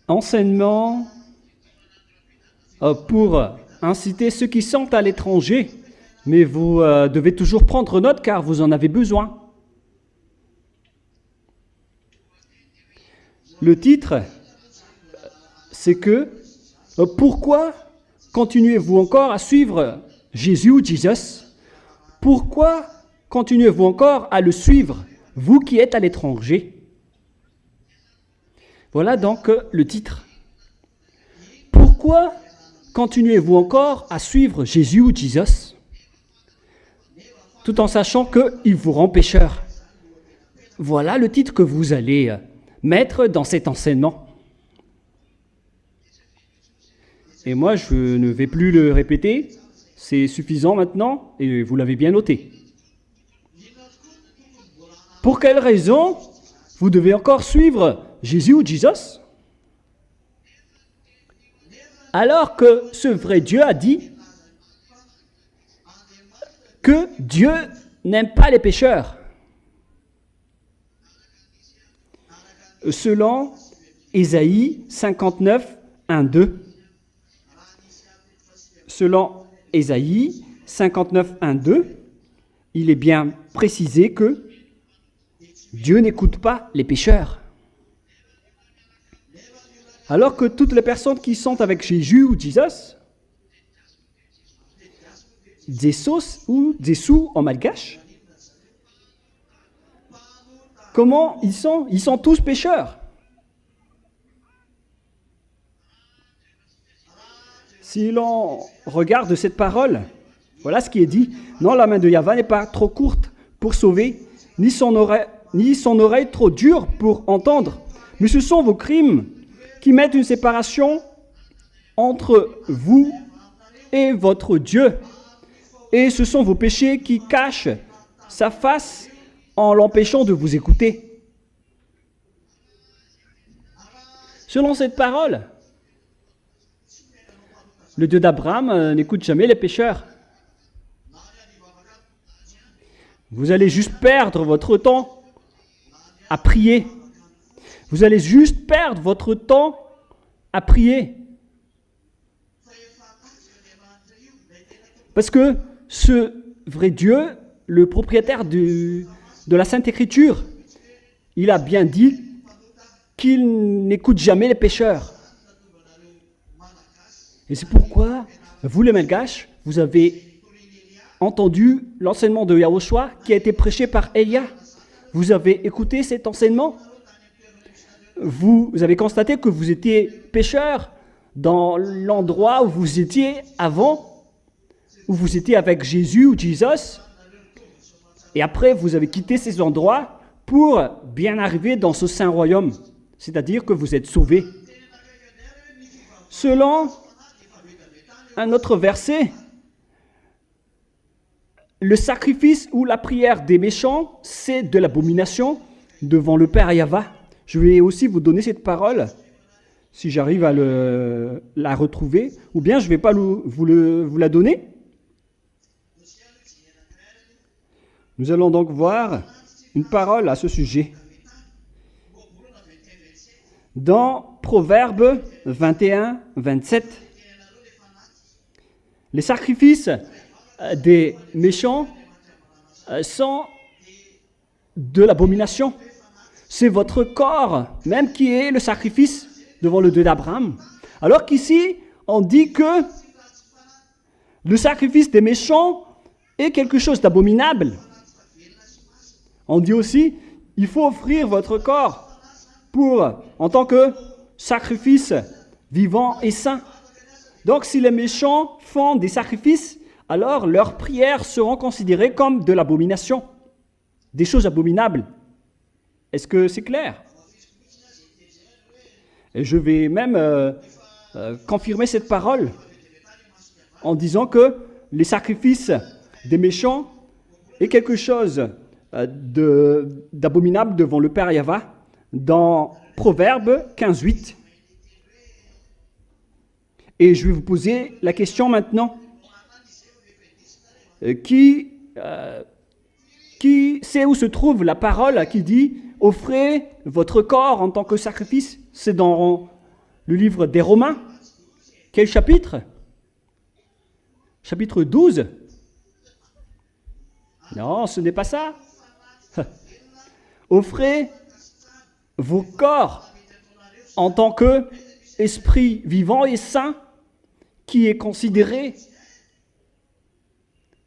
enseignement pour inciter ceux qui sont à l'étranger, mais vous devez toujours prendre note car vous en avez besoin. Le titre, c'est que pourquoi continuez-vous encore à suivre Jésus ou Jesus? Pourquoi continuez-vous encore à le suivre, vous qui êtes à l'étranger? Voilà donc le titre. Pourquoi continuez-vous encore à suivre Jésus ou Jesus, tout en sachant qu'il vous rend pécheur? Voilà le titre que vous allez mettre dans cet enseignement. Et moi, je ne vais plus le répéter, c'est suffisant maintenant, et vous l'avez bien noté. Pour quelle raison vous devez encore suivre Jésus ou Jesus? Alors que ce vrai Dieu a dit que Dieu n'aime pas les pécheurs. Selon Ésaïe 59, 1, 2. Selon Ésaïe 59, 1, 2, il est bien précisé que Dieu n'écoute pas les pécheurs. Alors que toutes les personnes qui sont avec Jésus ou Jesus, Jesus ou Jésus en malgache, comment ils sont? Ils sont tous pécheurs. Si l'on regarde cette parole, voilà ce qui est dit. Non, la main de Yahvé n'est pas trop courte pour sauver, ni son oreille trop dure pour entendre. Mais ce sont vos crimes qui mettent une séparation entre vous et votre Dieu. Et ce sont vos péchés qui cachent sa face en l'empêchant de vous écouter. Selon cette parole, le Dieu d'Abraham n'écoute jamais les pécheurs. Vous allez juste perdre votre temps à prier. Vous allez juste perdre votre temps à prier. Parce que ce vrai Dieu, le propriétaire de la Sainte Écriture, il a bien dit qu'il n'écoute jamais les pécheurs. Et c'est pourquoi, vous les Malgaches, vous avez entendu l'enseignement de Yahushua qui a été prêché par Elia. Vous avez écouté cet enseignement. Vous avez constaté que vous étiez pécheur dans l'endroit où vous étiez avant, où vous étiez avec Jésus ou Jesus. Et après, vous avez quitté ces endroits pour bien arriver dans ce saint royaume. C'est-à-dire que vous êtes sauvés. Selon un autre verset, le sacrifice ou la prière des méchants, c'est de l'abomination devant le Père Yahvé. Je vais aussi vous donner cette parole, si j'arrive à la retrouver, ou bien je ne vais pas vous la donner. Nous allons donc voir une parole à ce sujet. Dans Proverbes 21, 27, les sacrifices des méchants sont de l'abomination. C'est votre corps même qui est le sacrifice devant le Dieu d'Abraham. Alors qu'ici, on dit que le sacrifice des méchants est quelque chose d'abominable. On dit aussi, il faut offrir votre corps en tant que sacrifice vivant et saint. Donc si les méchants font des sacrifices, alors leurs prières seront considérées comme de l'abomination, des choses abominables. Est-ce que c'est clair? Et je vais même confirmer cette parole en disant que les sacrifices des méchants est quelque chose d'abominable devant le Père Yahvé dans Proverbes 15, 8. Et je vais vous poser la question maintenant. Qui sait où se trouve la parole qui dit « Offrez votre corps en tant que sacrifice » C'est dans le livre des Romains. Quel chapitre? Chapitre 12. Non, ce n'est pas ça. Offrez vos corps en tant que esprit vivant et saint qui est considéré.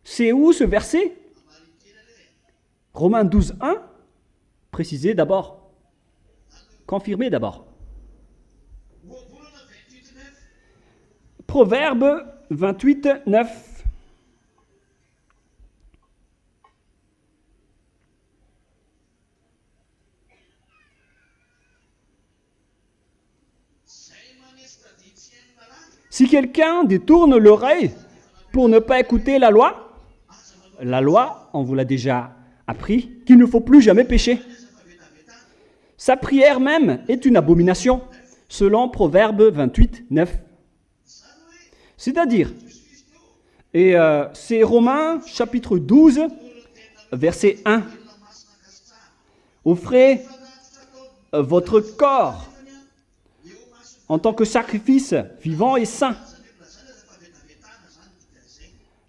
C'est où ce verset? Romains 12, 1. Précisez d'abord. Confirmez d'abord. Proverbe 28, 9. Si quelqu'un détourne l'oreille pour ne pas écouter la loi, on vous l'a déjà appris, qu'il ne faut plus jamais pécher. Sa prière même est une abomination, selon Proverbe 28, 9. C'est-à-dire, et c'est Romains chapitre 12, verset 1. Offrez votre corps en tant que sacrifice vivant et saint.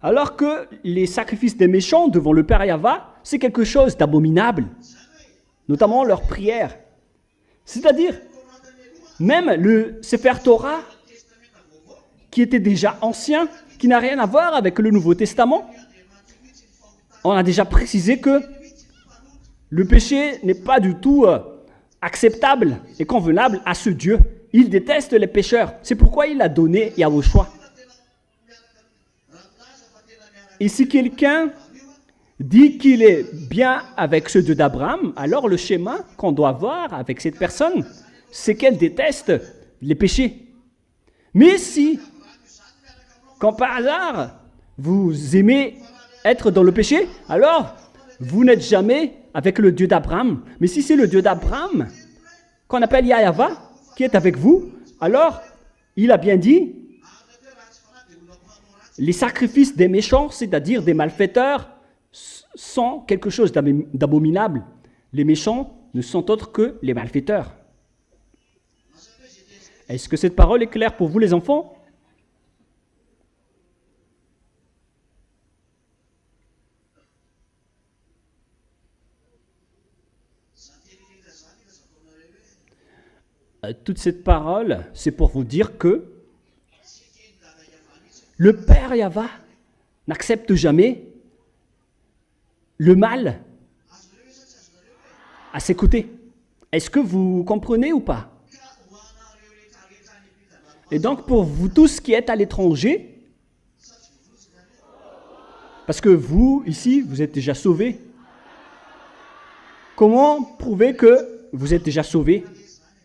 Alors que les sacrifices des méchants devant le Père Yahva, c'est quelque chose d'abominable, notamment leur prière. C'est-à-dire, même le Sefer Torah, qui était déjà ancien, qui n'a rien à voir avec le Nouveau Testament, on a déjà précisé que le péché n'est pas du tout acceptable et convenable à ce Dieu. Il déteste les pécheurs. C'est pourquoi il a donné Yahushua. Et si quelqu'un dit qu'il est bien avec ce Dieu d'Abraham, alors le schéma qu'on doit avoir avec cette personne, c'est qu'elle déteste les péchés. Mais si, quand par hasard, vous aimez être dans le péché, alors vous n'êtes jamais avec le Dieu d'Abraham. Mais si c'est le Dieu d'Abraham, qu'on appelle Yahva, qui est avec vous, alors il a bien dit, les sacrifices des méchants, c'est-à-dire des malfaiteurs, sont quelque chose d'abominable. Les méchants ne sont autres que les malfaiteurs. Est-ce que cette parole est claire pour vous, les enfants? Toute cette parole, c'est pour vous dire que le Père Yahva n'accepte jamais le mal à ses côtés. Est-ce que vous comprenez ou pas? Et donc pour vous tous qui êtes à l'étranger, parce que vous, ici, vous êtes déjà sauvés. Comment prouver que vous êtes déjà sauvés?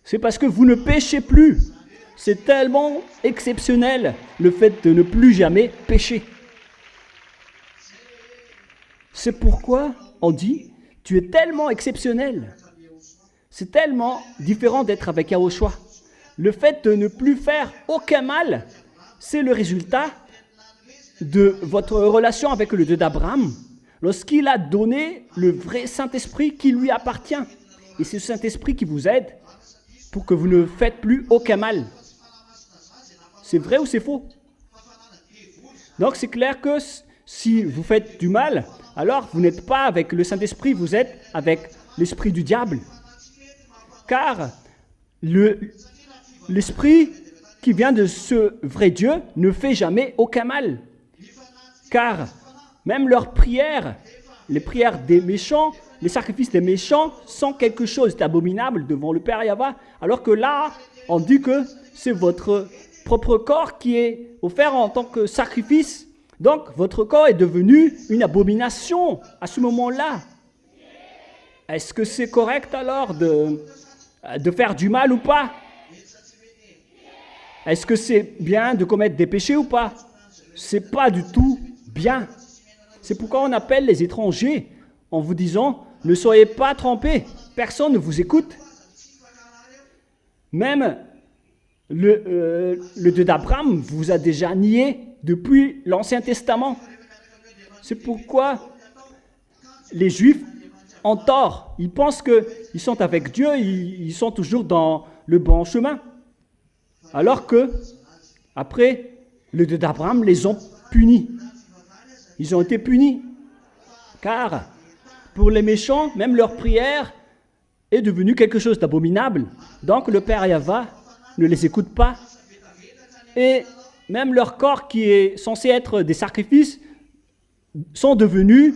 C'est parce que vous ne péchez plus. C'est tellement exceptionnel, le fait de ne plus jamais pécher. C'est pourquoi on dit, tu es tellement exceptionnel. C'est tellement différent d'être avec Yahushua. Le fait de ne plus faire aucun mal, c'est le résultat de votre relation avec le Dieu d'Abraham, lorsqu'il a donné le vrai Saint-Esprit qui lui appartient. Et c'est ce Saint-Esprit qui vous aide pour que vous ne faites plus aucun mal. C'est vrai ou c'est faux? Donc c'est clair que si vous faites du mal, alors vous n'êtes pas avec le Saint-Esprit, vous êtes avec l'esprit du diable. Car l'esprit qui vient de ce vrai Dieu ne fait jamais aucun mal. Car même leurs prières, les prières des méchants, les sacrifices des méchants sont quelque chose d'abominable devant le Père Yahva, alors que là, on dit que c'est votre propre corps qui est offert en tant que sacrifice. Donc, votre corps est devenu une abomination à ce moment-là. Est-ce que c'est correct alors de faire du mal ou pas? Est-ce que c'est bien de commettre des péchés ou pas? C'est pas du tout bien. C'est pourquoi on appelle les étrangers en vous disant « Ne soyez pas trompés, personne ne vous écoute. » Même le Dieu d'Abraham vous a déjà nié depuis l'Ancien Testament. C'est pourquoi les Juifs ont tort. Ils pensent qu'ils sont avec Dieu, ils sont toujours dans le bon chemin. Alors que, après, le Dieu d'Abraham les ont punis. Ils ont été punis. Car, pour les méchants, même leur prière est devenue quelque chose d'abominable. Donc, le Père Yahva ne les écoute pas. Et même leur corps, qui est censé être des sacrifices, sont devenus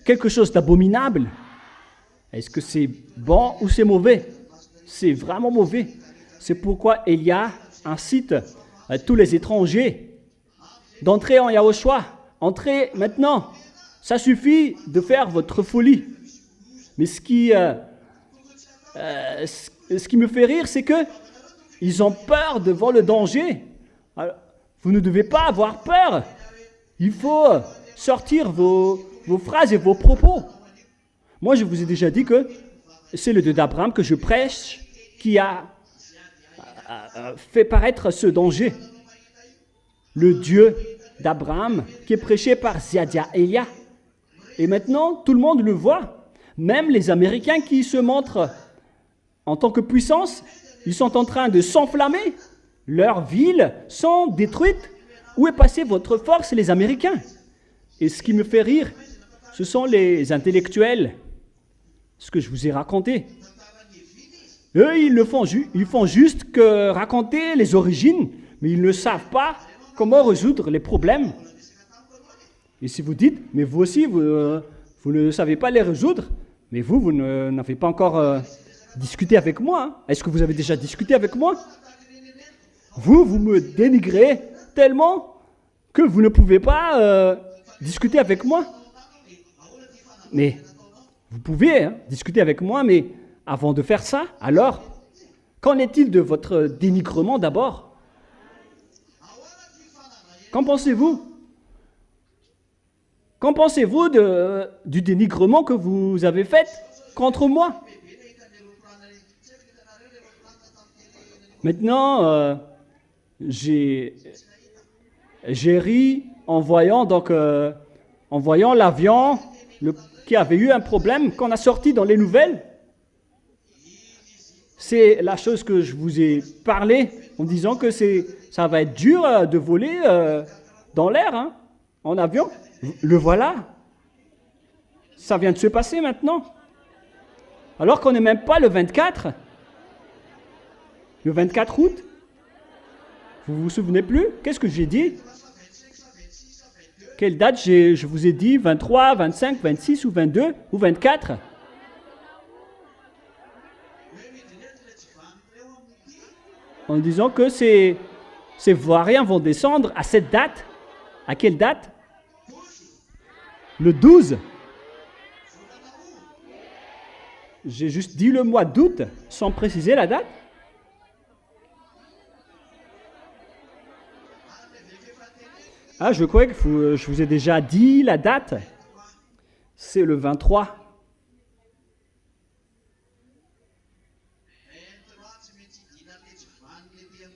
quelque chose d'abominable. Est-ce que c'est bon ou c'est mauvais? C'est vraiment mauvais. C'est pourquoi Élia incite tous les étrangers d'entrer en Yahushua. Entrez maintenant. Ça suffit de faire votre folie. Mais ce qui me fait rire, c'est que ils ont peur devant le danger. Alors, vous ne devez pas avoir peur. Il faut sortir vos phrases et vos propos. Moi, je vous ai déjà dit que c'est le Dieu d'Abraham que je prêche qui a fait paraître ce danger. Le Dieu d'Abraham qui est prêché par Ziadia Elia. Et maintenant, tout le monde le voit. Même les Américains qui se montrent en tant que puissance, ils sont en train de s'enflammer. Leurs villes sont détruites. Où est passée votre force, les Américains? Et ce qui me fait rire, ce sont les intellectuels. Ce que je vous ai raconté. Eux, ils font juste que raconter les origines, mais ils ne savent pas comment résoudre les problèmes. Et si vous dites, mais vous aussi, vous ne savez pas les résoudre, mais vous n'avez pas encore discuté avec moi. Hein. Est-ce que vous avez déjà discuté avec moi? Vous me dénigrez tellement que vous ne pouvez pas discuter avec moi. Mais vous pouvez discuter avec moi, mais avant de faire ça, alors, qu'en est-il de votre dénigrement d'abord? Qu'en pensez-vous? Qu'en pensez-vous du dénigrement que vous avez fait contre moi? Maintenant, j'ai ri en voyant l'avion qui avait eu un problème qu'on a sorti dans les nouvelles. C'est la chose que je vous ai parlé en disant que ça va être dur de voler dans l'air, en avion. Le voilà. Ça vient de se passer maintenant. Alors qu'on n'est même pas le 24. Le 24 août. Vous vous souvenez plus? Qu'est-ce que j'ai dit? Quelle date je vous ai dit? 23, 25, 26 ou 22 ou 24? En disant que ces Vauriens vont descendre à cette date. À quelle date? Le 12. J'ai juste dit le mois d'août, sans préciser la date. Ah, je crois que je vous ai déjà dit la date. C'est le 23.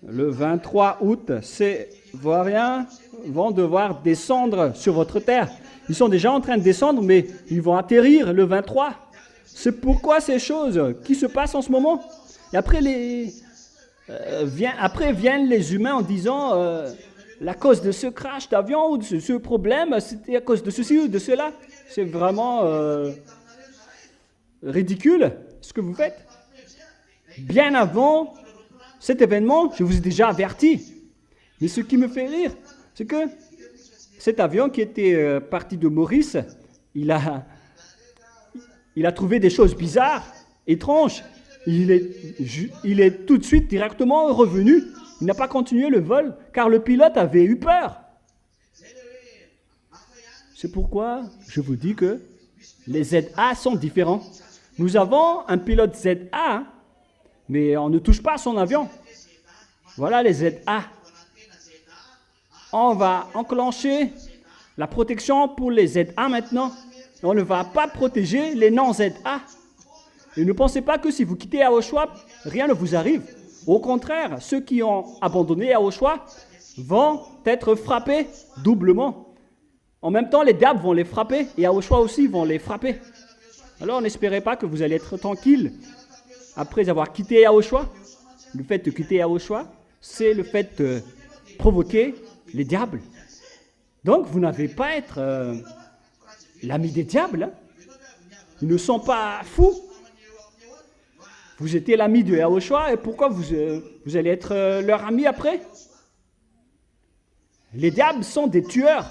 Le 23 août, ces Vauriens vont devoir descendre sur votre terre. Ils sont déjà en train de descendre, mais ils vont atterrir le 23. C'est pourquoi ces choses qui se passent en ce moment. Et après, viennent les humains en disant la cause de ce crash d'avion ou de ce problème, c'était à cause de ceci ou de cela. C'est vraiment ridicule ce que vous faites. Bien avant cet événement, je vous ai déjà averti. Mais ce qui me fait rire, c'est que cet avion qui était parti de Maurice, il a trouvé des choses bizarres, étranges. Il est tout de suite directement revenu. Il n'a pas continué le vol, car le pilote avait eu peur. C'est pourquoi je vous dis que les ZA sont différents. Nous avons un pilote ZA, mais on ne touche pas à son avion. Voilà les ZA. On va enclencher la protection pour les ZA maintenant. On ne va pas protéger les non-ZA. Et ne pensez pas que si vous quittez Yahushua, rien ne vous arrive. Au contraire, ceux qui ont abandonné Yahushua vont être frappés doublement. En même temps, les diables vont les frapper et Yahushua aussi vont les frapper. Alors n'espérez pas que vous allez être tranquille après avoir quitté Yahushua. Le fait de quitter Yahushua, c'est le fait de provoquer les diables. Donc, vous n'avez pas à être l'ami des diables. Hein. Ils ne sont pas fous. Vous étiez l'ami de Yahushua et pourquoi vous allez être leur ami après? Les diables sont des tueurs.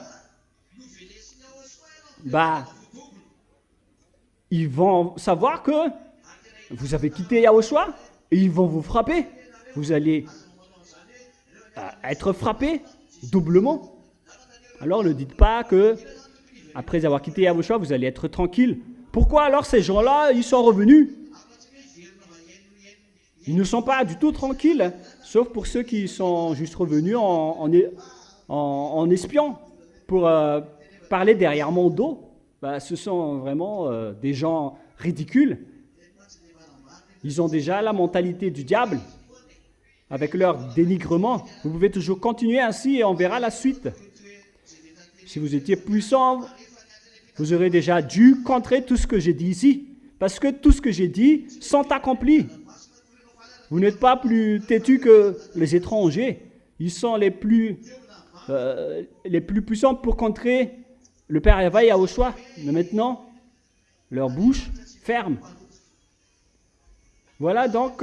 Ils vont savoir que vous avez quitté Yahushua et ils vont vous frapper. Vous allez être frappé doublement. Alors ne dites pas que après avoir quitté Yahushua, vous allez être tranquille. Pourquoi alors ces gens-là, ils sont revenus? Ils ne sont pas du tout tranquilles, sauf pour ceux qui sont juste revenus en espion pour parler derrière mon dos. Ce sont vraiment des gens ridicules. Ils ont déjà la mentalité du diable avec leur dénigrement. Vous pouvez toujours continuer ainsi et on verra la suite. Si vous étiez puissant, vous aurez déjà dû contrer tout ce que j'ai dit ici. Parce que tout ce que j'ai dit sont accomplis. Vous n'êtes pas plus têtus que les étrangers. Ils sont les plus puissants pour contrer le Père Yahweh et Yahushua. Mais maintenant, leur bouche ferme. Voilà donc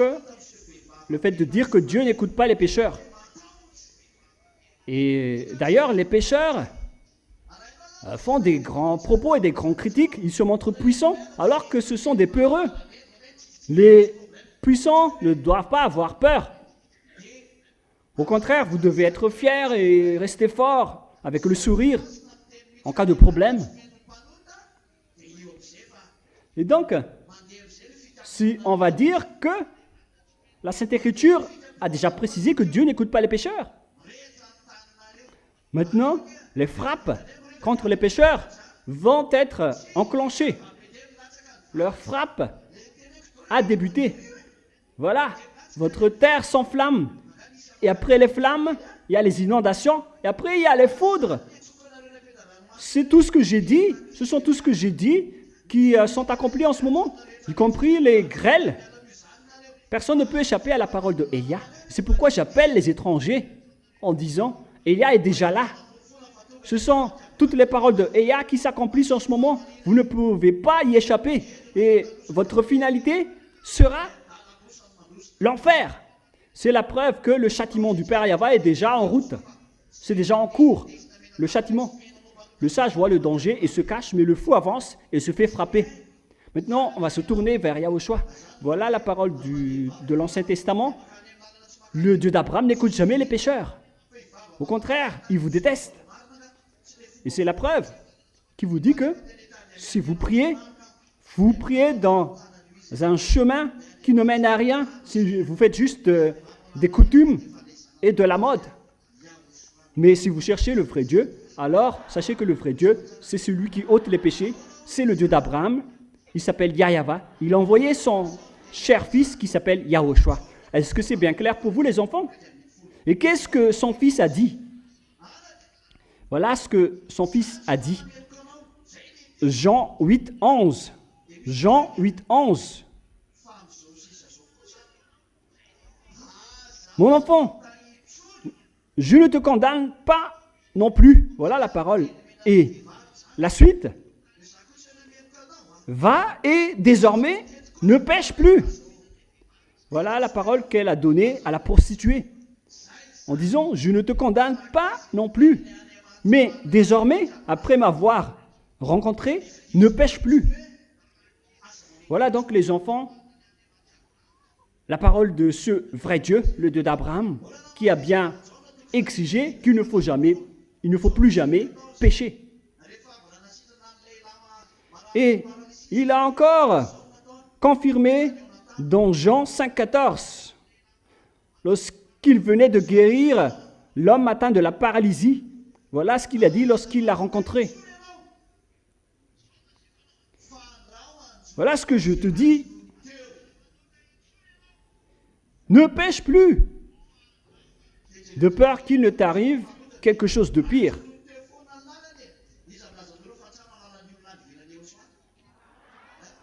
le fait de dire que Dieu n'écoute pas les pécheurs. Et d'ailleurs, les pécheurs font des grands propos et des grands critiques. Ils se montrent puissants alors que ce sont des peureux. Les puissants ne doivent pas avoir peur. Au contraire, vous devez être fiers et rester fort avec le sourire en cas de problème. Et donc, si on va dire que la Sainte Écriture a déjà précisé que Dieu n'écoute pas les pécheurs. Maintenant, les frappes contre les pécheurs vont être enclenchées. Leur frappe a débuté. Voilà, votre terre s'enflamme. Et après les flammes, il y a les inondations. Et après, il y a les foudres. C'est tout ce que j'ai dit. Ce sont tout ce que j'ai dit qui sont accomplis en ce moment, y compris les grêles. Personne ne peut échapper à la parole de Elia. C'est pourquoi j'appelle les étrangers en disant, Elia est déjà là. Ce sont toutes les paroles de Elia qui s'accomplissent en ce moment. Vous ne pouvez pas y échapper. Et votre finalité sera l'enfer. C'est la preuve que le châtiment du Père Yahweh est déjà en route. C'est déjà en cours, le châtiment. Le sage voit le danger et se cache, mais le fou avance et se fait frapper. Maintenant, on va se tourner vers Yahushua. Voilà la parole de l'Ancien Testament. Le Dieu d'Abraham n'écoute jamais les pécheurs. Au contraire, il vous déteste. Et c'est la preuve qui vous dit que si vous priez dans un chemin qui ne mène à rien, si vous faites juste des coutumes et de la mode. Mais si vous cherchez le vrai Dieu, alors sachez que le vrai Dieu, c'est celui qui ôte les péchés, c'est le Dieu d'Abraham, il s'appelle Yahweh. Il a envoyé son cher fils qui s'appelle Yahushua. Est-ce que c'est bien clair pour vous les enfants? Et qu'est-ce que son fils a dit? Voilà ce que son fils a dit. Jean 8, 11. Jean 8, 11. Mon enfant, je ne te condamne pas non plus. Voilà la parole. Et la suite. Va et désormais ne pêche plus. Voilà la parole qu'elle a donnée à la prostituée. En disant, je ne te condamne pas non plus. Mais désormais, après m'avoir rencontré, ne pêche plus. Voilà donc les enfants, la parole de ce vrai Dieu, le Dieu d'Abraham, qui a bien exigé qu'il ne faut plus jamais pécher. Et il a encore confirmé dans Jean 5,14, lorsqu'il venait de guérir l'homme atteint de la paralysie. Voilà ce qu'il a dit lorsqu'il l'a rencontré. Voilà ce que je te dis. Ne pêche plus, de peur qu'il ne t'arrive quelque chose de pire.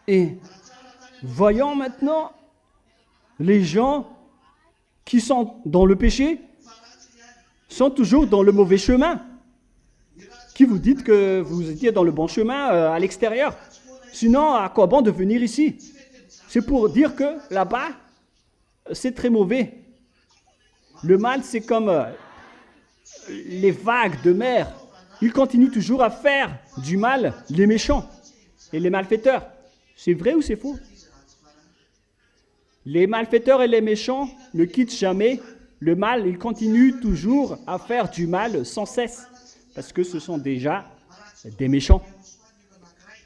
Et voyons maintenant les gens qui sont dans le péché sont toujours dans le mauvais chemin. Qui vous dites que vous étiez dans le bon chemin à l'extérieur. Sinon, à quoi bon de venir ici? C'est pour dire que là-bas, c'est très mauvais. Le mal, c'est comme les vagues de mer. Ils continuent toujours à faire du mal, les méchants et les malfaiteurs. C'est vrai ou c'est faux? Les malfaiteurs et les méchants ne quittent jamais le mal. Ils continuent toujours à faire du mal sans cesse. Parce que ce sont déjà des méchants.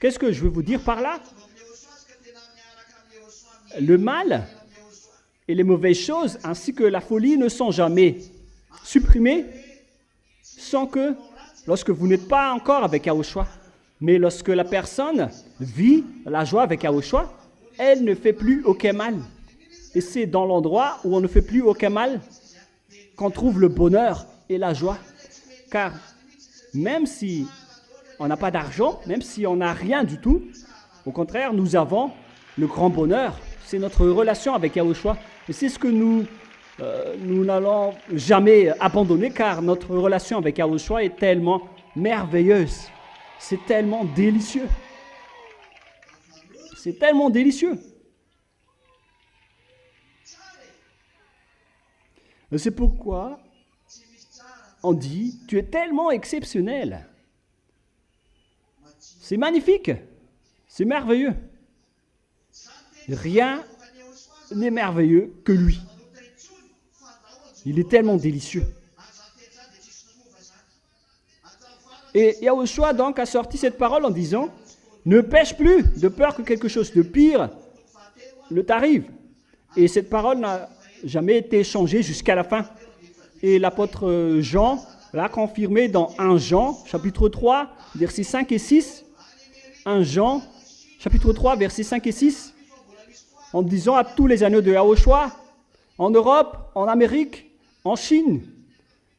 Qu'est-ce que je veux vous dire par là? Le mal et les mauvaises choses, ainsi que la folie, ne sont jamais supprimés sans que, lorsque vous n'êtes pas encore avec Yahushua, mais lorsque la personne vit la joie avec Yahushua, elle ne fait plus aucun mal. Et c'est dans l'endroit où on ne fait plus aucun mal qu'on trouve le bonheur et la joie. Car même si on n'a pas d'argent, même si on n'a rien du tout, au contraire, nous avons le grand bonheur. C'est notre relation avec Yahushua. Et c'est ce que nous n'allons jamais abandonner, car notre relation avec Yahushua est tellement merveilleuse. C'est tellement délicieux. C'est tellement délicieux. Et c'est pourquoi on dit, tu es tellement exceptionnel. C'est magnifique. C'est merveilleux. Rien n'est merveilleux que lui. Il est tellement délicieux. Et Yahushua donc a sorti cette parole en disant, ne pêche plus de peur que quelque chose de pire ne t'arrive. Et cette parole n'a jamais été changée jusqu'à la fin. Et l'apôtre Jean l'a confirmé dans 1 Jean, chapitre 3, versets 5 et 6. 1 Jean, chapitre 3, versets 5 et 6. En disant à tous les agneaux de Yahushua, en Europe, en Amérique, en Chine,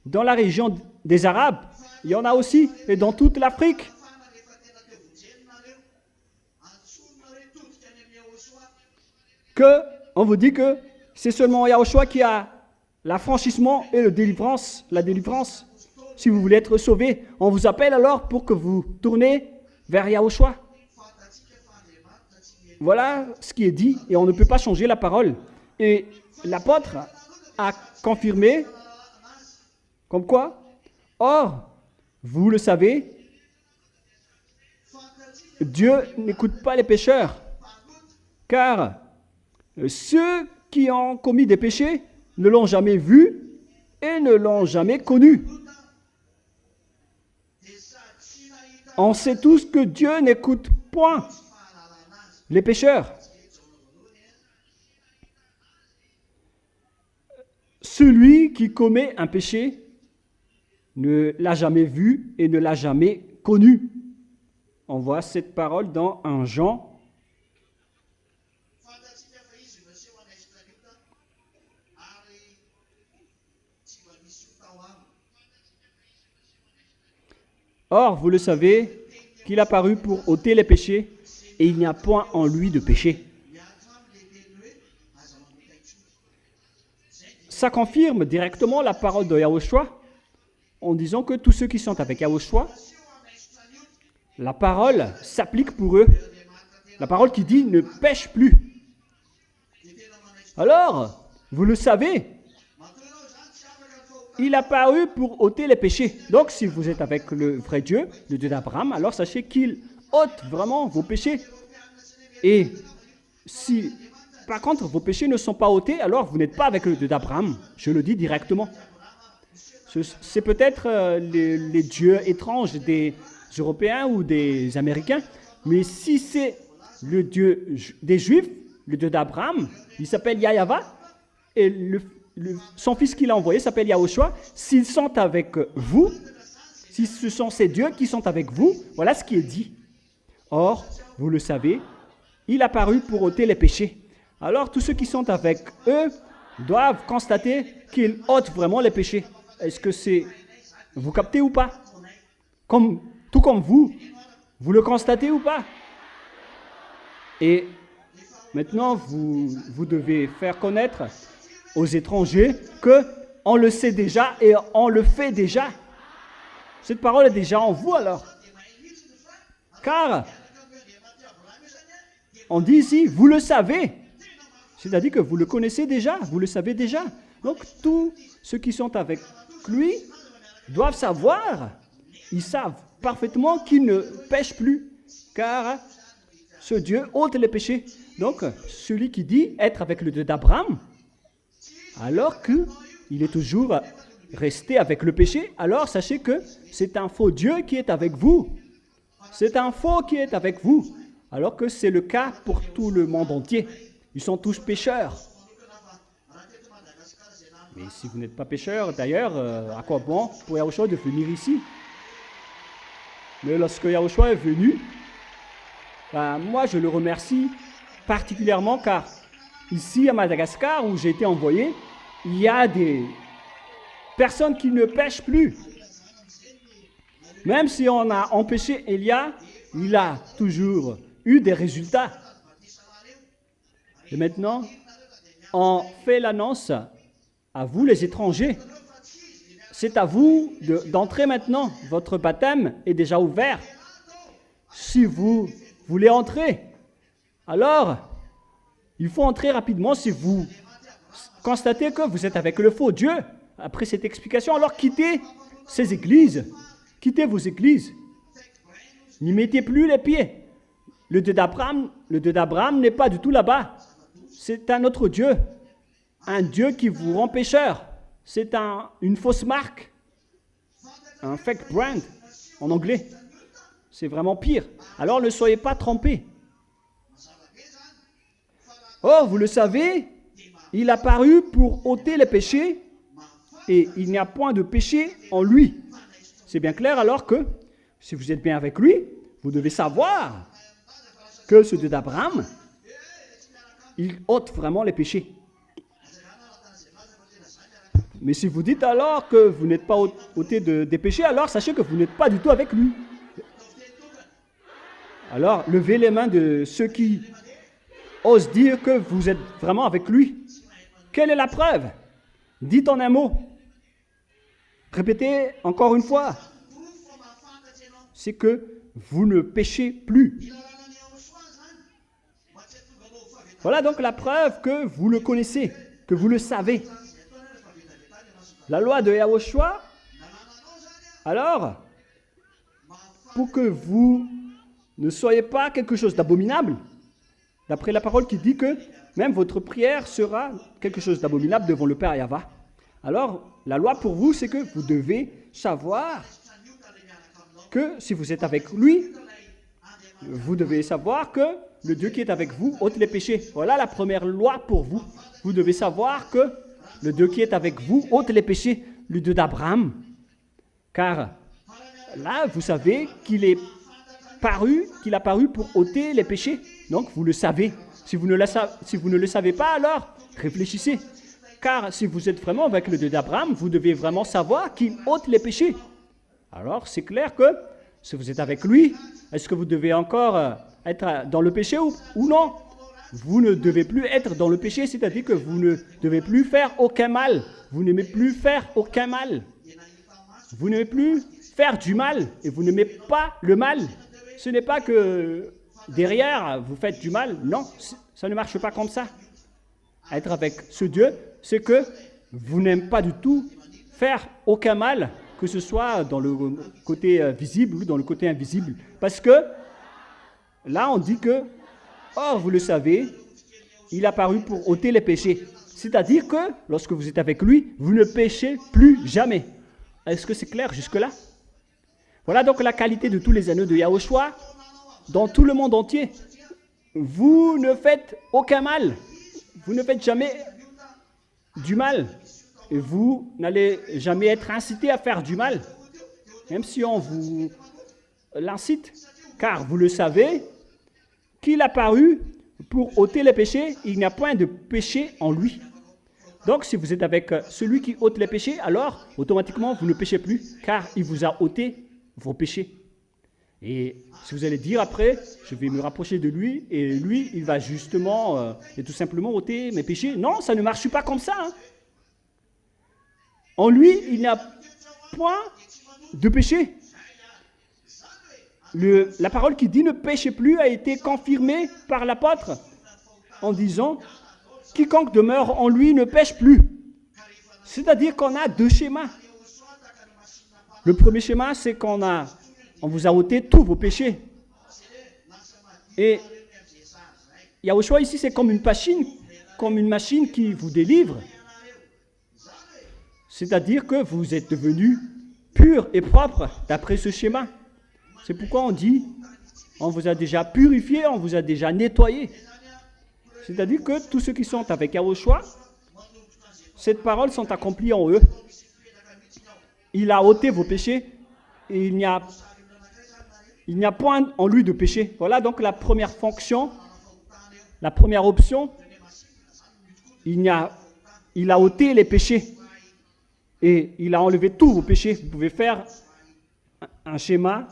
dans la région des Arabes, il y en a aussi, et dans toute l'Afrique. On vous dit que c'est seulement Yahushua qui a l'affranchissement et la délivrance. Si vous voulez être sauvé, on vous appelle alors pour que vous tournez vers Yahushua. Voilà ce qui est dit et on ne peut pas changer la parole. Et l'apôtre a confirmé comme quoi, or, vous le savez, Dieu n'écoute pas les pécheurs, car ceux qui ont commis des péchés ne l'ont jamais vu et ne l'ont jamais connu. On sait tous que Dieu n'écoute point les pécheurs. Celui qui commet un péché ne l'a jamais vu et ne l'a jamais connu. On voit cette parole dans 1 Jean. Or, vous le savez, qu'il a paru pour ôter les péchés, et il n'y a point en lui de péché. Ça confirme directement la parole de Yahushua, en disant que tous ceux qui sont avec Yahushua, la parole s'applique pour eux. La parole qui dit « ne pêche plus ». Alors, vous le savez, il a paru pour ôter les péchés. Donc, si vous êtes avec le vrai Dieu, le Dieu d'Abraham, alors sachez qu'il ôte vraiment vos péchés. Et si, par contre, vos péchés ne sont pas ôtés, alors vous n'êtes pas avec le Dieu d'Abraham. Je le dis directement. C'est peut-être les dieux étranges des Européens ou des Américains, mais si c'est le Dieu des Juifs, le Dieu d'Abraham, il s'appelle Yahava, et son fils qu'il a envoyé s'appelle Yahushua. S'ils sont avec vous, si ce sont ces dieux qui sont avec vous, voilà ce qui est dit. Or, vous le savez, il a paru pour ôter les péchés. Alors, tous ceux qui sont avec eux doivent constater qu'il ôte vraiment les péchés. Est-ce que c'est... Vous captez ou pas? Tout comme vous le constatez ou pas? Et maintenant, vous devez faire connaître aux étrangers que on le sait déjà et on le fait déjà. Cette parole est déjà en vous alors. Car on dit ici, vous le savez. C'est-à-dire que vous le connaissez déjà, vous le savez déjà. Donc tous ceux qui sont avec lui doivent savoir, ils savent parfaitement qu'ils ne pêchent plus. Car ce Dieu ôte les péchés. Donc celui qui dit être avec le Dieu d'Abraham, alors qu'il est toujours resté avec le péché, alors sachez que c'est un faux Dieu qui est avec vous. C'est un faux qui est avec vous. Alors que c'est le cas pour tout le monde entier. Ils sont tous pécheurs. Mais si vous n'êtes pas pécheur, d'ailleurs, à quoi bon pour Yahushua de venir ici? Mais lorsque Yahushua est venu, moi je le remercie particulièrement car ici à Madagascar, où j'ai été envoyé, il y a des personnes qui ne pêchent plus. Même si on a empêché Elia, il a toujours eu des résultats. Et maintenant, on fait l'annonce à vous les étrangers. C'est à vous d'entrer maintenant. Votre baptême est déjà ouvert. Si vous voulez entrer, alors il faut entrer rapidement. Si vous constatez que vous êtes avec le faux Dieu, après cette explication, alors quittez ces églises. Quittez vos églises. N'y mettez plus les pieds. Le Dieu d'Abraham n'est pas du tout là-bas. C'est un autre Dieu. Un Dieu qui vous rend pécheur. C'est une fausse marque. Un fake brand en anglais. C'est vraiment pire. Alors ne soyez pas trompés. Oh, vous le savez, il a paru pour ôter les péchés et il n'y a point de péché en lui. C'est bien clair alors que si vous êtes bien avec lui, vous devez savoir que ce Dieu d'Abraham, il ôte vraiment les péchés. Mais si vous dites alors que vous n'êtes pas ôté des péchés, alors sachez que vous n'êtes pas du tout avec lui. Alors, levez les mains de ceux qui osent dire que vous êtes vraiment avec lui. Quelle est la preuve? Dites en un mot. Répétez encore une fois. C'est que vous ne péchez plus. Voilà donc la preuve que vous le connaissez, que vous le savez. La loi de Yahushua, alors, pour que vous ne soyez pas quelque chose d'abominable, d'après la parole qui dit que même votre prière sera quelque chose d'abominable devant le Père Yahva. Alors, la loi pour vous, c'est que vous devez savoir que si vous êtes avec lui, vous devez savoir que le Dieu qui est avec vous ôte les péchés. Voilà la première loi pour vous. Vous devez savoir que le Dieu qui est avec vous ôte les péchés, le Dieu d'Abraham. Car là, vous savez qu'il a paru pour ôter les péchés. Donc, vous le savez. Si vous ne le savez pas, alors réfléchissez. Car si vous êtes vraiment avec le Dieu d'Abraham, vous devez vraiment savoir qu'il ôte les péchés. Alors, c'est clair que si vous êtes avec lui, est-ce que vous devez encore être dans le péché ou non? Vous ne devez plus être dans le péché, c'est-à-dire que vous ne devez plus faire aucun mal. Vous n'aimez plus faire aucun mal. Vous n'aimez plus faire du mal et vous n'aimez pas le mal. Ce n'est pas que derrière vous faites du mal. Non, ça ne marche pas comme ça. Être avec ce Dieu, c'est que vous n'aimez pas du tout faire aucun mal, que ce soit dans le côté visible ou dans le côté invisible. Parce que là, on dit que, or, vous le savez, il a paru pour ôter les péchés. C'est-à-dire que lorsque vous êtes avec lui, vous ne péchez plus jamais. Est-ce que c'est clair jusque-là? Voilà donc la qualité de tous les anneaux de Yahushua dans tout le monde entier. Vous ne faites aucun mal. Vous ne faites jamais du mal. Et vous n'allez jamais être incité à faire du mal. Même si on vous l'incite. Car vous le savez, qu'il a paru pour ôter les péchés, il n'y a point de péché en lui. Donc, si vous êtes avec celui qui ôte les péchés, alors, automatiquement, vous ne péchez plus, car il vous a ôté vos péchés. Et si vous allez dire après, je vais me rapprocher de lui, et lui, il va justement et tout simplement ôter mes péchés. Non, ça ne marche pas comme ça. Hein. En lui, il n'y a point de péché. La parole qui dit ne péchez plus a été confirmée par l'apôtre en disant quiconque demeure en lui ne pêche plus. C'est-à-dire qu'on a deux schémas. Le premier schéma, c'est qu'on vous a ôté tous vos péchés. Et Yahushua ici, c'est comme une machine qui vous délivre. C'est-à-dire que vous êtes devenu pur et propre d'après ce schéma. C'est pourquoi on dit, on vous a déjà purifié, on vous a déjà nettoyé. C'est-à-dire que tous ceux qui sont avec Yahushua, cette parole sont accomplies en eux. Il a ôté vos péchés et il n'y a point en lui de péché. Voilà donc la première fonction, la première option. Il a ôté les péchés et il a enlevé tous vos péchés. Vous pouvez faire un schéma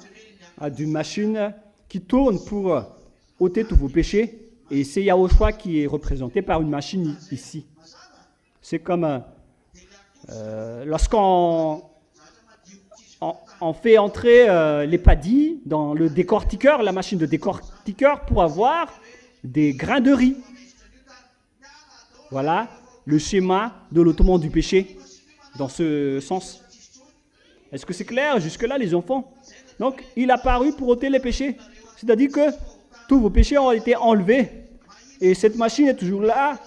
d'une machine qui tourne pour ôter tous vos péchés. Et c'est Yahushua qui est représenté par une machine ici. C'est comme lorsqu'on fait entrer les paddies dans le décortiqueur, la machine de décortiqueur, pour avoir des grains de riz. Voilà le schéma de l'ôtement du péché dans ce sens. Est-ce que c'est clair jusque-là, les enfants? Donc, il a paru pour ôter les péchés. C'est-à-dire que tous vos péchés ont été enlevés. Et cette machine est toujours là.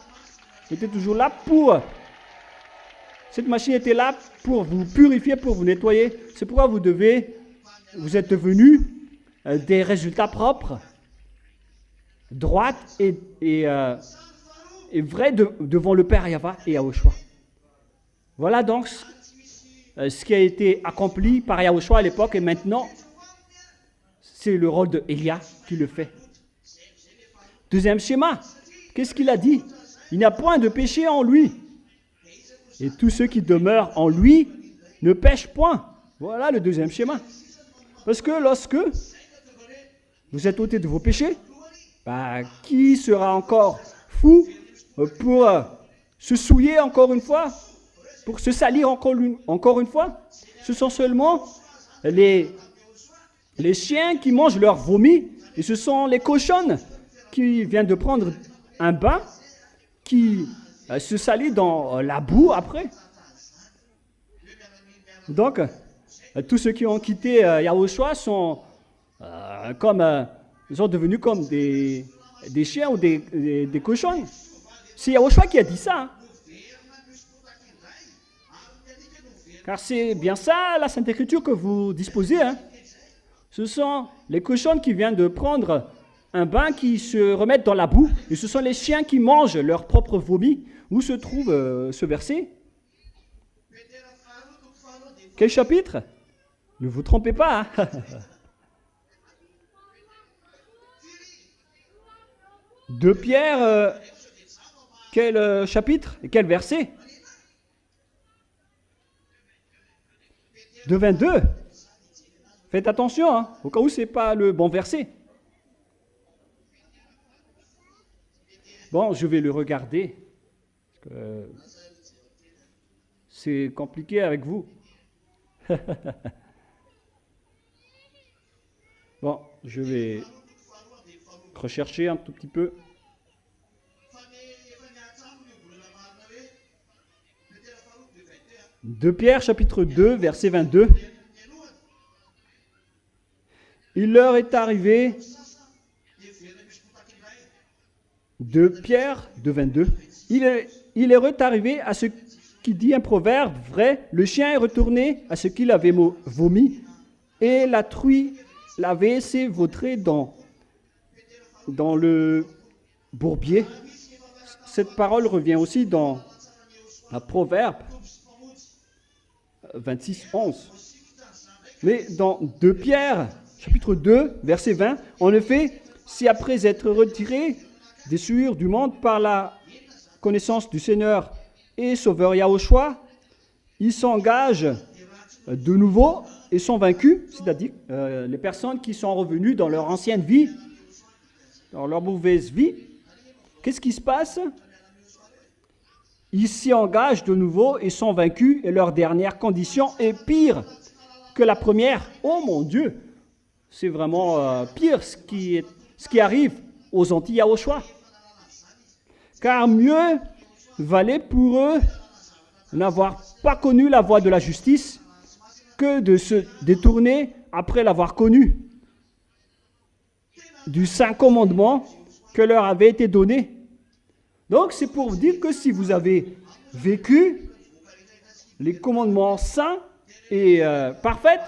Cette machine était là pour vous purifier, pour vous nettoyer. C'est pourquoi vous êtes devenus des résultats propres, droits et vrais devant le Père Yahva et Yahushua. Voilà donc ce qui a été accompli par Yahushua à l'époque et maintenant, c'est le rôle de Élia qui le fait. Deuxième schéma, qu'est-ce qu'il a dit? Il n'y a point de péché en lui. Et tous ceux qui demeurent en lui ne pêchent point. Voilà le deuxième schéma. Parce que lorsque vous êtes ôtés de vos péchés, qui sera encore fou pour se souiller encore une fois, pour se salir encore une fois? Ce sont seulement les chiens qui mangent leur vomi, et ce sont les cochons qui viennent de prendre un bain, qui se salit dans la boue après. Donc, tous ceux qui ont quitté Yahushua sont devenus comme des chiens ou des cochons. C'est Yahushua qui a dit ça. Hein. Car c'est bien ça, la Sainte Écriture que vous disposez. Hein. Ce sont les cochons qui viennent de prendre un bain, qui se remettent dans la boue. Et ce sont les chiens qui mangent leur propre vomi. Où se trouve ce verset? Quel chapitre? Ne vous trompez pas. Hein. 2 Pierre, quel chapitre et quel verset? 2:22. Faites attention, hein, au cas où ce n'est pas le bon verset. Bon, je vais le regarder. C'est compliqué avec vous. Bon, je vais rechercher un tout petit peu. De Pierre, chapitre 2, verset 22. Il leur est arrivé, de Pierre 2, 22, il est arrivé à ce qui dit un proverbe vrai, le chien est retourné à ce qu'il avait vomi, et la truie l'avait s'évautré dans le bourbier. Cette parole revient aussi dans un proverbe 26, 11. Mais dans 2 Pierre, chapitre 2, verset 20, en effet, si après être retiré des souillures du monde par la connaissance du Seigneur et Sauveur Yahushua, il s'engage de nouveau et sont vaincus, c'est-à-dire les personnes qui sont revenues dans leur ancienne vie, dans leur mauvaise vie. Qu'est-ce qui se passe? Ils s'y engagent de nouveau et sont vaincus et leur dernière condition est pire que la première. Oh mon Dieu, c'est vraiment pire ce qui arrive aux anti-Yahushua. Car mieux valait pour eux n'avoir pas connu la voie de la justice que de se détourner après l'avoir connu du saint commandement que leur avait été donné. Donc c'est pour vous dire que si vous avez vécu les commandements saints et parfaits,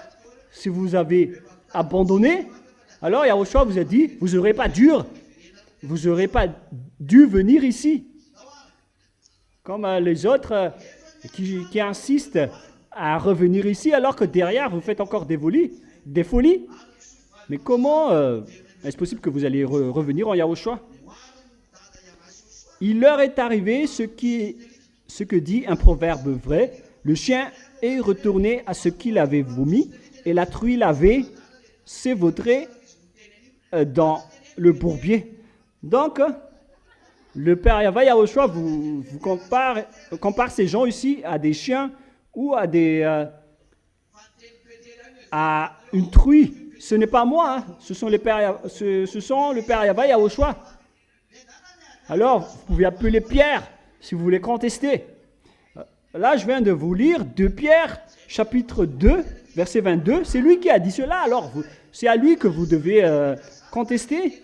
si vous avez abandonné, alors Yahushua vous a dit, vous n'aurez pas dû venir ici. Comme les autres qui insistent à revenir ici alors que derrière vous faites encore des folies. Mais comment est-ce possible que vous allez revenir en Yahushua? Il leur est arrivé ce que dit un proverbe vrai. Le chien est retourné à ce qu'il avait vomi et la truie lavée s'est vautrée dans le bourbier. Donc, le Père Yahushua vous compare ces gens ici à des chiens ou à une truie. Ce n'est pas moi, hein. Ce sont le Père Yahushua. Alors, vous pouvez appeler Pierre si vous voulez contester. Là, je viens de vous lire 2 Pierre, chapitre 2, verset 22. C'est lui qui a dit cela, alors c'est à lui que vous devez contester.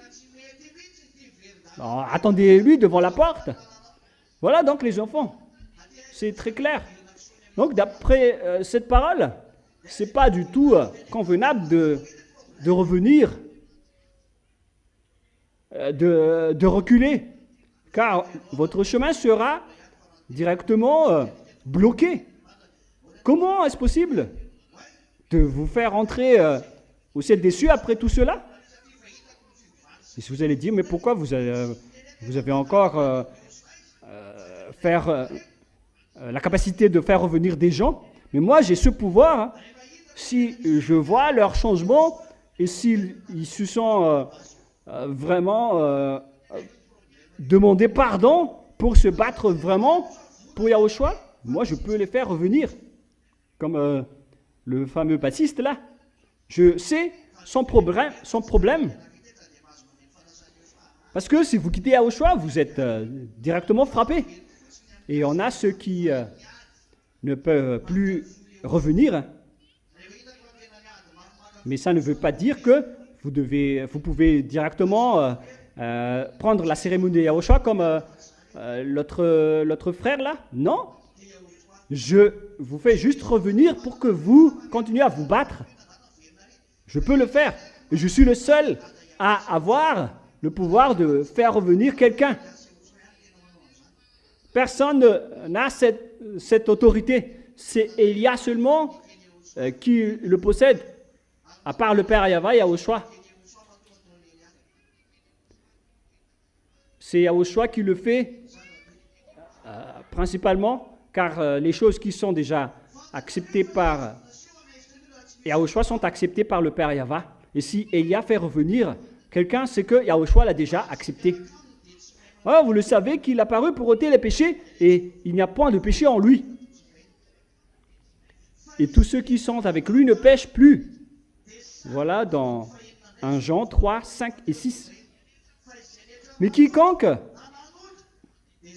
Alors, attendez-lui devant la porte. Voilà donc les enfants. C'est très clair. Donc, d'après cette parole, ce n'est pas du tout convenable de revenir, de reculer. Car votre chemin sera directement bloqué. Comment est-ce possible de vous faire entrer au ciel des cieux après tout cela? Et si vous allez dire, mais pourquoi vous avez encore la capacité de faire revenir des gens? Mais moi, j'ai ce pouvoir. Hein. Si je vois leur changement et s'ils se sont vraiment demander pardon pour se battre vraiment pour Yahushua, moi je peux les faire revenir. Comme le fameux baptiste là. Je sais sans problème. Parce que si vous quittez Yahushua, vous êtes directement frappé. Et on a ceux qui ne peuvent plus revenir. Mais ça ne veut pas dire que vous pouvez directement prendre la cérémonie de Yahushua comme l'autre frère là. Non. Je vous fais juste revenir pour que vous continuez à vous battre. Je peux le faire. Et je suis le seul à avoir le pouvoir de faire revenir quelqu'un. Personne n'a cette autorité. C'est Élia seulement qui le possède, à part le Père Yahushua. C'est Yahushua qui le fait principalement, car les choses qui sont déjà acceptées par Yahushua sont acceptées par le Père Yahva. Et si Élia fait revenir quelqu'un, c'est que Yahushua l'a déjà accepté. Oh, vous le savez qu'il a paru pour ôter les péchés et il n'y a point de péché en lui. Et tous ceux qui sont avec lui ne pêchent plus. Voilà dans 1 Jean 3, 5 et 6. Mais quiconque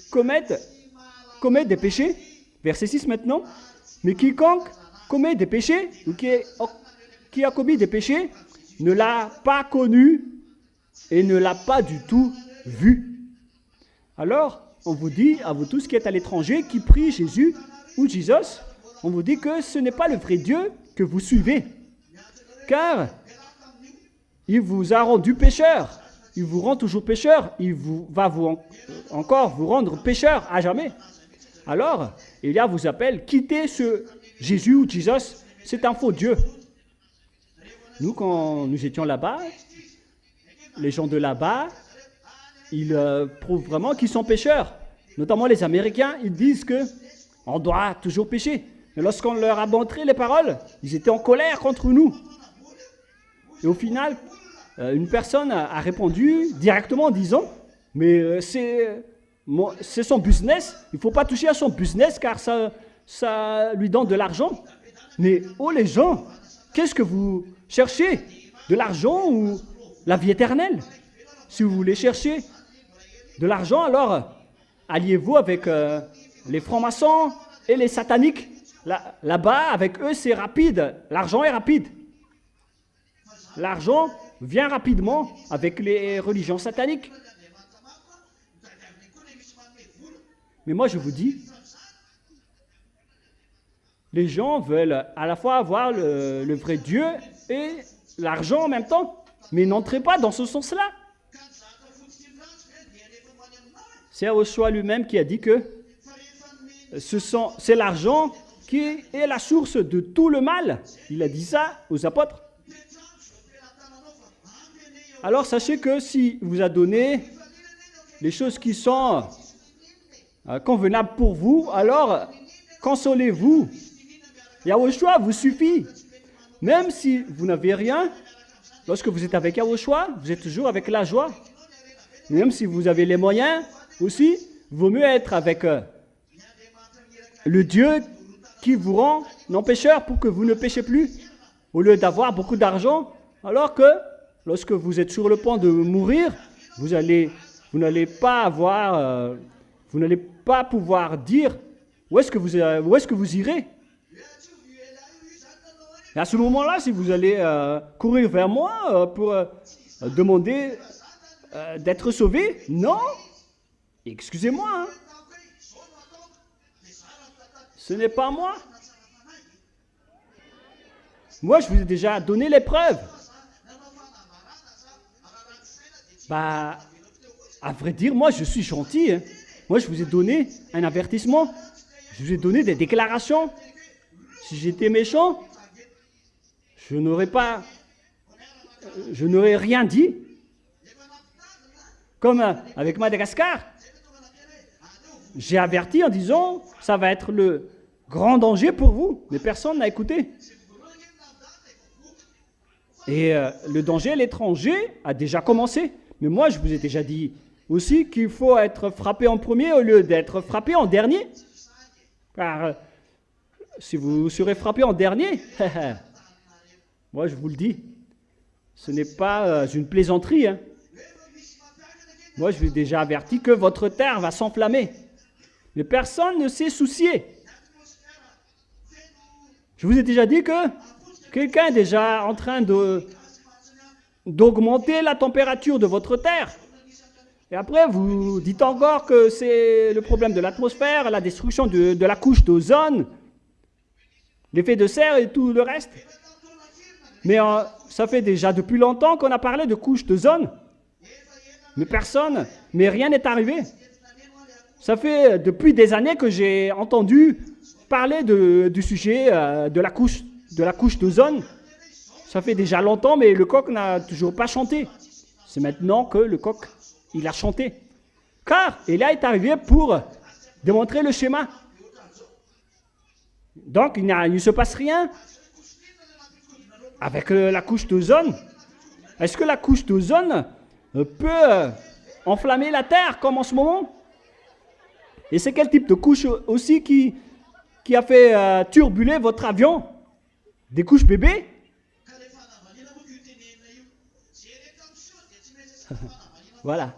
commet des péchés, verset 6 maintenant, mais quiconque commet des péchés, ou qui a commis des péchés, ne l'a pas connu et ne l'a pas du tout vu. Alors, on vous dit, à vous tous qui êtes à l'étranger, qui prient Jésus ou Jesus, on vous dit que ce n'est pas le vrai Dieu que vous suivez, car il vous a rendu pécheur. Il vous rend toujours pécheur. Il va encore vous rendre pécheur à jamais. Alors, Élia vous appelle, quittez ce Jésus ou Jesus, c'est un faux Dieu. Nous, quand nous étions là-bas, les gens de là-bas, ils prouvent vraiment qu'ils sont pécheurs. Notamment les Américains, ils disent qu'on doit toujours pécher. Et lorsqu'on leur a montré les paroles, ils étaient en colère contre nous. Et au final, une personne a répondu directement en disant, mais c'est son business, il ne faut pas toucher à son business car ça lui donne de l'argent. Mais oh les gens, qu'est-ce que vous cherchez? De l'argent ou la vie éternelle? Si vous voulez chercher de l'argent, alors alliez-vous avec les francs-maçons et les sataniques. Là-bas, avec eux, c'est rapide. L'argent est rapide. L'argent vient rapidement avec les religions sataniques. Mais moi, je vous dis, les gens veulent à la fois avoir le vrai Dieu et l'argent en même temps. Mais n'entrez pas dans ce sens-là. C'est Yahushua lui-même qui a dit que c'est l'argent qui est la source de tout le mal. Il a dit ça aux apôtres. Alors sachez que si vous a donné les choses qui sont convenables pour vous, alors consolez-vous. Yahushua vous suffit. Même si vous n'avez rien, lorsque vous êtes avec Yahushua, vous êtes toujours avec la joie. Même si vous avez les moyens aussi, il vaut mieux être avec le Dieu qui vous rend non-pécheur pour que vous ne péchez plus, au lieu d'avoir beaucoup d'argent, alors que lorsque vous êtes sur le point de mourir, vous n'allez pas pouvoir dire où est-ce que vous irez. Et à ce moment-là, si vous allez courir vers moi pour demander d'être sauvé, non, excusez-moi, hein. Ce n'est pas moi. Moi, je vous ai déjà donné les preuves. À vrai dire, moi, je suis gentil. Hein. Moi, je vous ai donné un avertissement. Je vous ai donné des déclarations. Si j'étais méchant, je n'aurais rien dit. Comme avec Madagascar. J'ai averti en disant, ça va être le grand danger pour vous. Mais personne n'a écouté. Et le danger à l'étranger a déjà commencé. Mais moi, je vous ai déjà dit aussi qu'il faut être frappé en premier au lieu d'être frappé en dernier. Car si vous serez frappé en dernier, moi je vous le dis, ce n'est pas une plaisanterie. Hein. Moi, je vous ai déjà averti que votre terre va s'enflammer. Mais personne ne s'est soucié. Je vous ai déjà dit que quelqu'un est déjà en train d'augmenter la température de votre terre. Et après, vous dites encore que c'est le problème de l'atmosphère, la destruction de la couche d'ozone, l'effet de serre et tout le reste. Mais ça fait déjà depuis longtemps qu'on a parlé de couche d'ozone. Mais rien n'est arrivé. Ça fait depuis des années que j'ai entendu parler du sujet de la couche d'ozone. Ça fait déjà longtemps, mais le coq n'a toujours pas chanté. C'est maintenant que le coq, il a chanté. Car Elia est arrivé pour démontrer le schéma. Donc, il ne se passe rien avec la couche d'ozone. Est-ce que la couche d'ozone peut enflammer la Terre comme en ce moment? Et c'est quel type de couche aussi qui a fait turbuler votre avion? Des couches bébés? Voilà.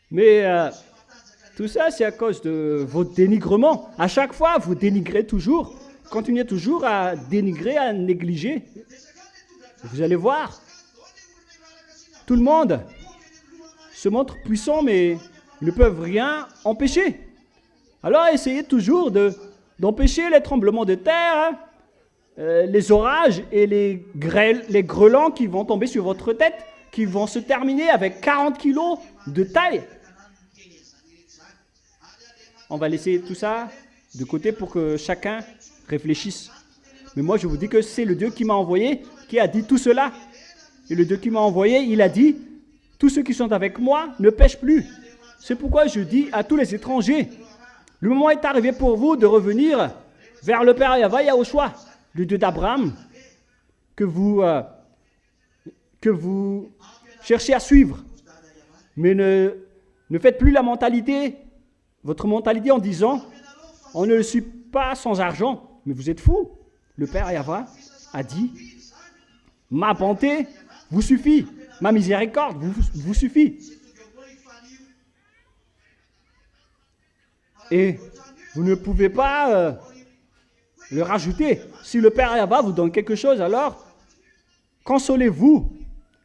Mais tout ça, c'est à cause de votre dénigrement. À chaque fois, vous dénigrez toujours, continuez toujours à dénigrer, à négliger. Vous allez voir, tout le monde se montre puissant, mais ils ne peuvent rien empêcher. Alors, essayez toujours d'empêcher les tremblements de terre, les orages et les grêlons qui vont tomber sur votre tête, qui vont se terminer avec 40 kilos de taille. On va laisser tout ça de côté pour que chacun réfléchisse. Mais moi, je vous dis que c'est le Dieu qui m'a envoyé, qui a dit tout cela. Et le Dieu qui m'a envoyé, il a dit, tous ceux qui sont avec moi ne pêchent plus. C'est pourquoi je dis à tous les étrangers, Le moment est arrivé pour vous de revenir vers le Père Yahweh Yahushua, le Dieu d'Abraham, que vous cherchez à suivre. Mais ne faites plus votre mentalité en disant, on ne le suit pas sans argent. Mais vous êtes fous. Le Père Yahweh a dit, ma bonté vous suffit, ma miséricorde vous suffit. Et vous ne pouvez pas le rajouter. Si le Père Yahweh vous donne quelque chose, alors consolez-vous.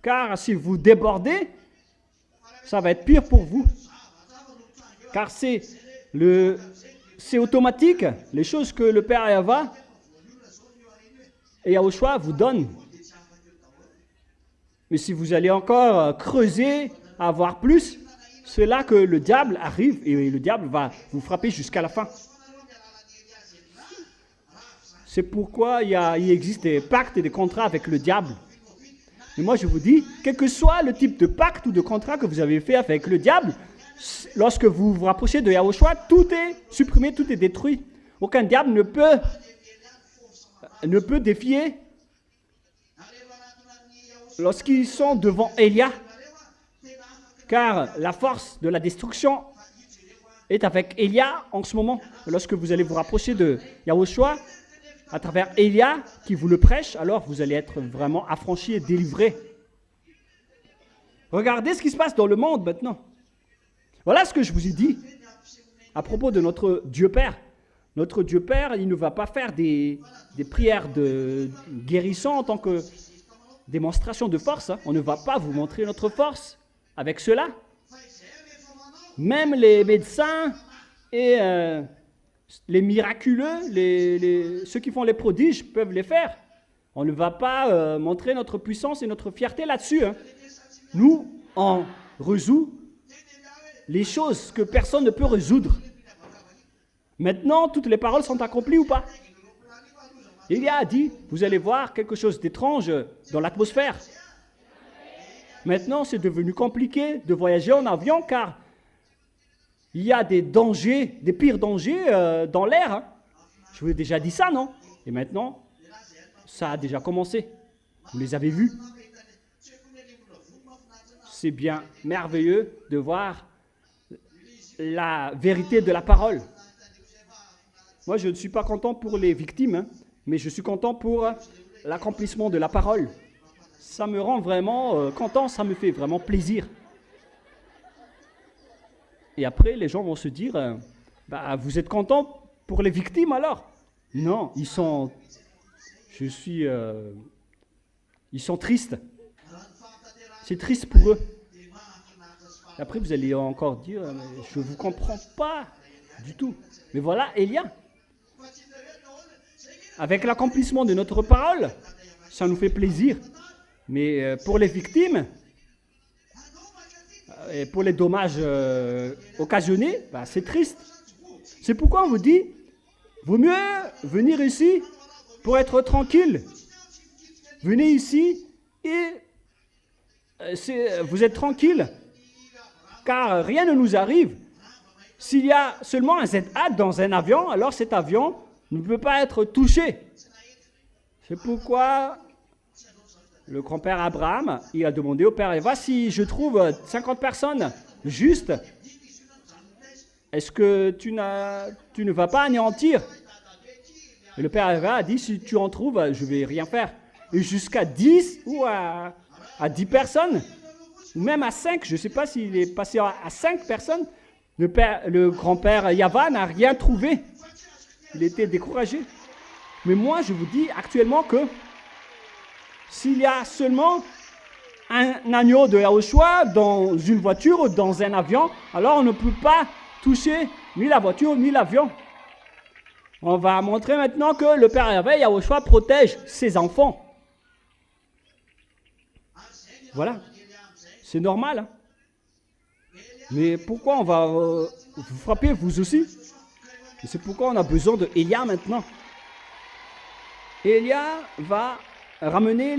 Car si vous débordez, ça va être pire pour vous. Car c'est automatique, les choses que le Père Yahweh et Yahushua vous donnent. Mais si vous allez encore creuser, avoir plus, c'est là que le diable arrive et le diable va vous frapper jusqu'à la fin. C'est pourquoi il existe des pactes et des contrats avec le diable. Et moi je vous dis, quel que soit le type de pacte ou de contrat que vous avez fait avec le diable, lorsque vous vous rapprochez de Yahushua, tout est supprimé, tout est détruit. Aucun diable ne peut défier lorsqu'ils sont devant Élia. Car la force de la destruction est avec Élia en ce moment. Lorsque vous allez vous rapprocher de Yahushua, à travers Élia qui vous le prêche, alors vous allez être vraiment affranchis et délivrés. Regardez ce qui se passe dans le monde maintenant. Voilà ce que je vous ai dit à propos de notre Dieu Père. Notre Dieu Père, il ne va pas faire des prières de guérison en tant que démonstration de force. On ne va pas vous montrer notre force avec cela. Même les médecins et les miraculeux, ceux qui font les prodiges peuvent les faire. On ne va pas montrer notre puissance et notre fierté là-dessus. Nous, on résout les choses que personne ne peut résoudre. Maintenant, toutes les paroles sont accomplies ou pas? Il a dit, vous allez voir quelque chose d'étrange dans l'atmosphère. Maintenant, c'est devenu compliqué de voyager en avion car il y a des dangers, des pires dangers dans l'air. Je vous ai déjà dit ça, non? Et maintenant, ça a déjà commencé. Vous les avez vus. C'est bien merveilleux de voir la vérité de la parole. Moi, je ne suis pas content pour les victimes, mais je suis content pour l'accomplissement de la parole. Ça me rend vraiment content, ça me fait vraiment plaisir. Et après, les gens vont se dire, vous êtes content pour les victimes alors? Non, ils sont tristes. C'est triste pour eux. Et après, vous allez encore dire, je ne vous comprends pas du tout. Mais voilà, Élia, avec l'accomplissement de notre parole, ça nous fait plaisir. Mais pour les victimes, et pour les dommages occasionnés, c'est triste. C'est pourquoi on vous dit, vaut mieux venir ici pour être tranquille. Venez ici et vous êtes tranquille, car rien ne nous arrive. S'il y a seulement un Z-Hat dans un avion, alors cet avion ne peut pas être touché. C'est pourquoi le grand-père Abraham, il a demandé au Père Eva, si je trouve 50 personnes justes, est-ce que tu ne vas pas anéantir? Et le Père Eva a dit, si tu en trouves, je ne vais rien faire. Et jusqu'à 10 ou à 10 personnes, ou même à 5, je ne sais pas s'il est passé à 5 personnes, le grand-père Yava n'a rien trouvé. Il était découragé. Mais moi, je vous dis actuellement que s'il y a seulement un agneau de Yahushua dans une voiture ou dans un avion, alors on ne peut pas toucher ni la voiture ni l'avion. On va montrer maintenant que le Père Yahushua protège ses enfants. Voilà. C'est normal. Mais pourquoi on va vous frapper, vous aussi? Et c'est pourquoi on a besoin de Élia maintenant. Élia va ramener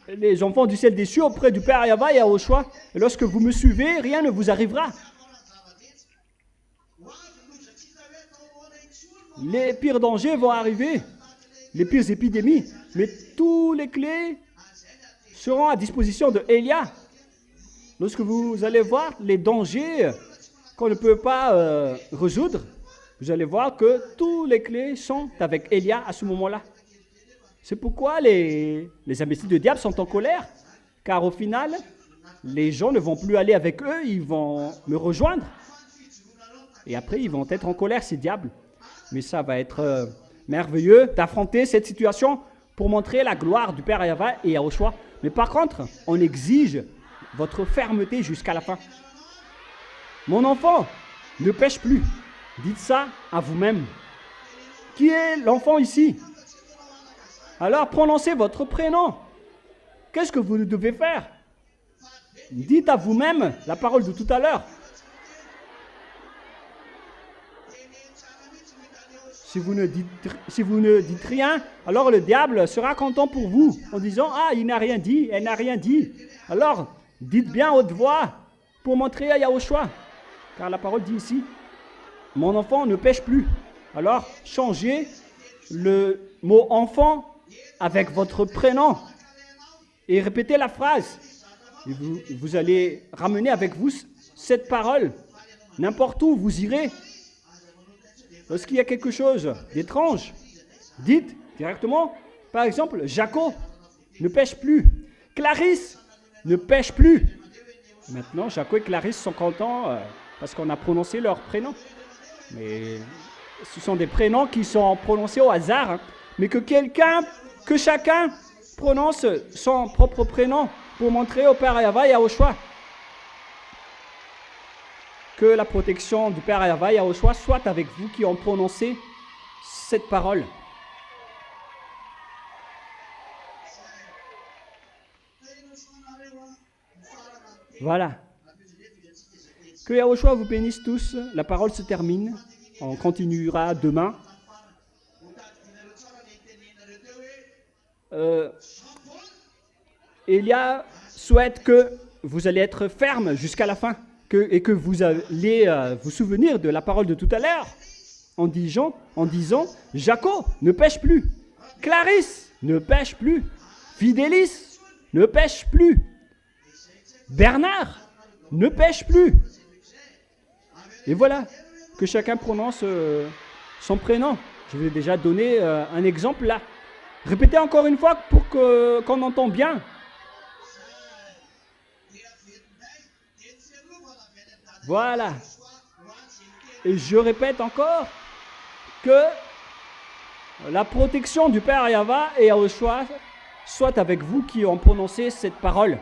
les enfants du ciel des cieux auprès du Père Yahweh et Yahushua. Et lorsque vous me suivez, rien ne vous arrivera. les pires dangers vont arriver, les pires épidémies, mais tous les clés seront à disposition de Élia. Lorsque vous allez voir les dangers qu'on ne peut pas résoudre, vous allez voir que toutes les clés sont avec Élia à ce moment-là. C'est pourquoi les imbéciles de diable sont en colère, car au final, les gens ne vont plus aller avec eux, ils vont me rejoindre. Et après, ils vont être en colère, ces diables. Mais ça va être merveilleux d'affronter cette situation pour montrer la gloire du Père Yahweh et Yahushua. Mais par contre, on exige votre fermeté jusqu'à la fin. Mon enfant, ne pêche plus. Dites ça à vous-même. Qui est l'enfant ici? Alors prononcez votre prénom. Qu'est-ce que vous devez faire? Dites à vous-même la parole de tout à l'heure. Si vous ne dites rien, alors le diable sera content pour vous en disant « Ah, il n'a rien dit, elle n'a rien dit. » Alors, dites bien haute voix pour montrer à Yahushua. Car la parole dit ici « Mon enfant ne pêche plus. » Alors, changez le mot « enfant » avec votre prénom et répétez la phrase. Et vous allez ramener avec vous cette parole. N'importe où vous irez. Lorsqu'il y a quelque chose d'étrange, dites directement, par exemple, Jaco ne pêche plus. Clarisse ne pêche plus. Maintenant, Jaco et Clarisse sont contents parce qu'on a prononcé leur prénom. Mais ce sont des prénoms qui sont prononcés au hasard, hein, mais que chacun prononce son propre prénom pour montrer au Père Yahweh et à Yahushua. Que la protection du Père Yahweh et Yahushua soit avec vous qui ont prononcé cette parole. Voilà. Que Yahushua vous bénisse tous. La parole se termine. On continuera demain. Elia souhaite que vous allez être ferme jusqu'à la fin. Et que vous allez vous souvenir de la parole de tout à l'heure en disant Jaco ne pêche plus, Clarisse ne pêche plus, Fidélis ne pêche plus, Bernard ne pêche plus. Et voilà, que chacun prononce son prénom. Je vais déjà donner un exemple là. Répétez encore une fois pour qu'on entende bien. Voilà. Et je répète encore que la protection du Père Yahweh et Yahushua soit avec vous qui ont prononcé cette parole.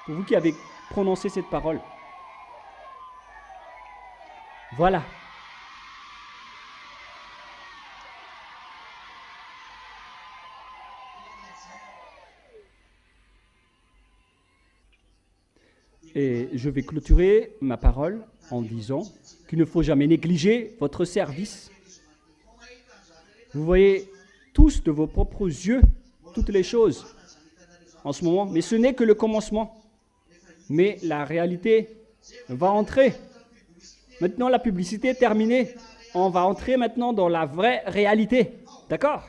Pour vous qui avez prononcé cette parole. Voilà. Et je vais clôturer ma parole en disant qu'il ne faut jamais négliger votre service. Vous voyez tous de vos propres yeux toutes les choses en ce moment, mais ce n'est que le commencement. Mais la réalité va entrer. Maintenant, la publicité est terminée. On va entrer maintenant dans la vraie réalité. D'accord?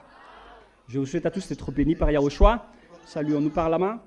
Je vous souhaite à tous d'être bénis par Yahushua. Saluons-nous par la main.